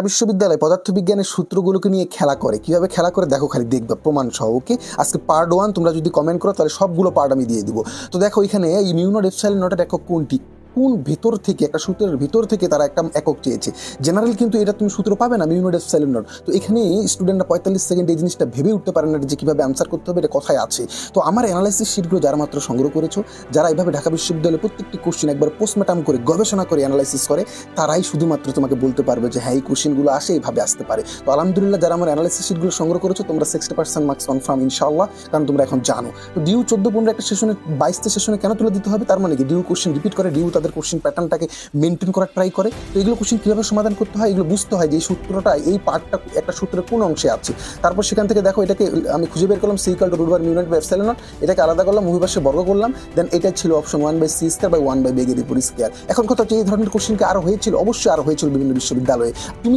ঢাকা বিশ্ববিদ্যালয় পদার্থবিজ্ঞানের সূত্রগুলোকে নিয়ে খেলা করে। কীভাবে খেলা করে দেখো, খালি দেখবে প্রমাণ সহ। ওকে, আজকে পার্ট 1 তোমরা যদি কমেন্ট করো তাহলে সবগুলো পার্ট আমি দিয়ে দিব। তো দেখো এখানে এই মিউ নট এপসাইলন নটের একক কোনটি, কোন ভেতর থেকে একটা সূত্রের ভিতর থেকে তারা একটা একক চেয়েছে। জেনারেল কিন্তু এটা তুমি সূত্র পাবে না, মিউ নট এপসাইলন নট। তো এখানে স্টুডেন্টরা 45 সেকেন্ড এই জিনিসটা ভেবে উঠতে পারে না যে কীভাবে অ্যান্সার করতে হবে, এটা কথায় আছে। তো আমার অ্যানালাইসিস শিটগুলো যারা মাত্র সংগ্রহ করেছো, যারা এইভাবে ঢাকা বিশ্ববিদ্যালয়ের প্রত্যেকটি কোশ্চেন একবার পোস্টমর্টম করে গবেষণা করে অ্যানালাইসিস করে, তারাই শুধুমাত্র তোমাকে বলতে পারবে যে হ্যাঁ এই কোশ্চেনগুলো আসে, এইভাবে আসতে পারে। তো আলহামদুলিল্লাহ যারা আমার অ্যানালাইসিস শিটগুলো সংগ্রহ করেছো, তোমরা 60% মার্কস কনফার্ম ইনশাআল্লাহ, কারণ তোমরা এখন জানো। তো ডিউ 14-15 একটা সেশনে 22টা সেশনে কেন তুলে দিতে হবে, তার মানে কি ডিউ কোশ্চেন রিপিট করে, ডিউ তাদের কোশ্চেন প্যাটার্নটাকে মেনটেন করার ট্রাই করে। তো এগুলো কোশ্চেন কীভাবে সমাধান করতে হয় এগুলো বুঝতে হয় যে এই সূত্রটা, এই পার্টটা একটা সূত্রের কোন অংশে আছে। তারপর সেখান থেকে দেখো এটাকে আমি খুঁজে বের করলাম, C equal to root over mu naught by epsilon naught, এটাকে আলাদা করলাম, উভয়পাশে বর্গ করলাম, দেন এটা ছিল অপশন 1/c² 1/বেগের উপর স্কয়ার। এখন কথা হচ্ছে এই ধরনের কোশ্চেন কি আরও হয়েছিল? অবশ্যই আরও হয়েছিল বিভিন্ন বিশ্ববিদ্যালয়ে। তুমি